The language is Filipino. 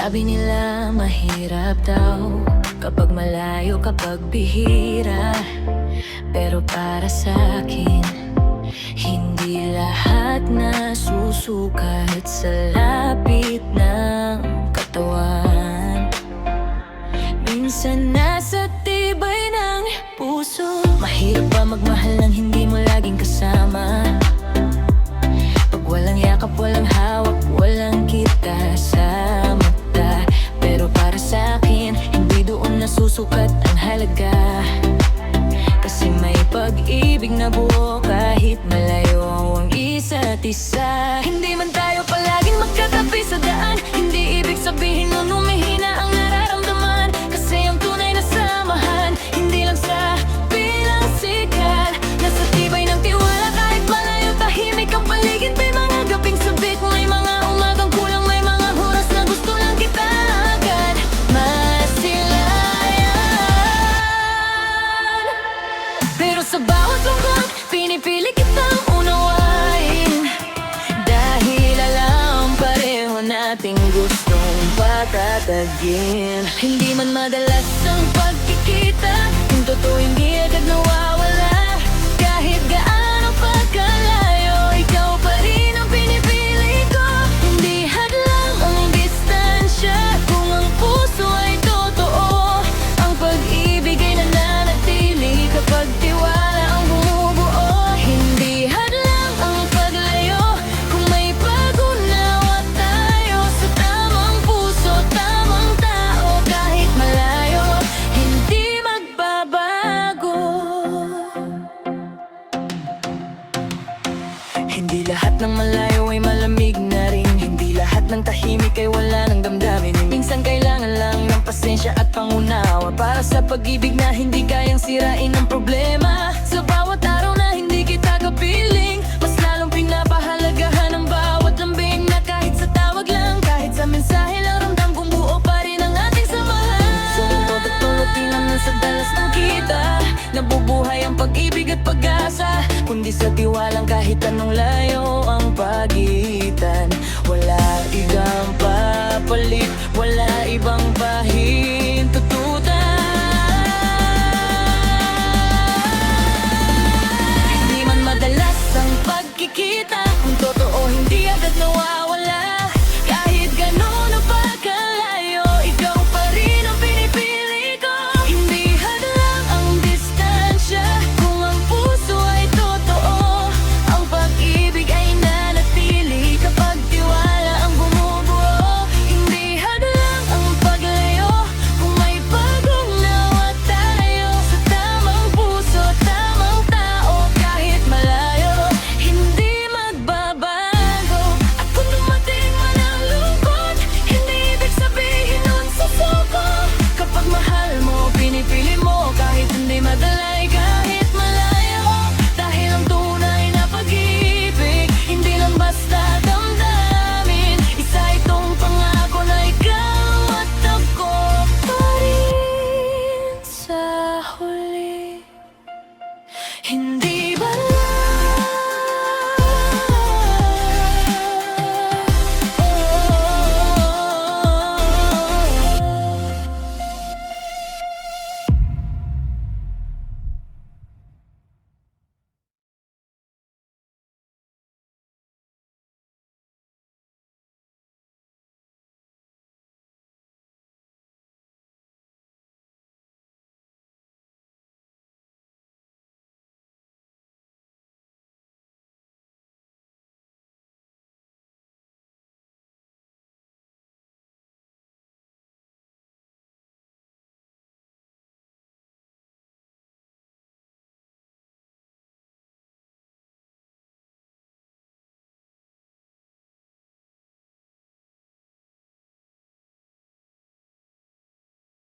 Sabi nila mahirap daw kapag malayo, kapag bihira. Pero para sa'kin, hindi lahat na susukat sa lapit ng katawan. Minsan nasa tibay ng puso. Mahirap ba magmahal ng hindi mo laging kasama? Pag walang yakap, walang hawak, walang kita sa mata. Pero para sa'kin, hindi doon nasusukat ang halaga. Kasi may pag-ibig na buo kahit malayo ang isa't isa. Hindi man tayo palaging magkatabi sa daan, hindi ibig sabihin nun humihina ang nararamdaman. Kasi ang tunay na samahan, hindi lang sa bilang sikat. Nasa tibay ng tiwala kahit malayo, tahimik ang paligid. May mga gabing sabik, may mga umagang kulang, may mga oras na gusto lang kita agad masilayan. Pero sa bawat lungkot, pinipili kitang unawain. Dahil alam pareho nating gustong patatagin. Hindi man madalas ang pagkikita, yung totoo hindi agad nawawala. Kahit gaano pa kalayo, ikaw pa rin ang pinipili ko. Hindi hadlang ang distansya kung ang puso ay totoo. Ang pag-ibig ay nananatili kapag tiwala ang bumubuo. Hindi hadlang ang paglayo kung may pag-unawa tayo. Sa tamang puso, tamang tao, kahit malayo, hindi magbabago. Hindi lahat ng malayo ay malamig na rin. Hindi lahat ng tahimik ay wala ng damdamin. Minsan kailangan lang ng pasensya at pangunawa para sa pag-ibig na hindi kayang sirain ng problema. Sa bawat araw na hindi kita kapiling, mas lalong pinapahalagahan ang bawat lambing. Na kahit sa tawag lang, kahit sa mensahe lang, ramdam kong buo pa rin ang ating samahan. Sa lungkot at tulot, di naman sa dalas ng kita nabubuhay ang pag-ibig at pag-asa, kundi sa tiwalang kahit anong layo ang pagitan. Wala igang papalit, wala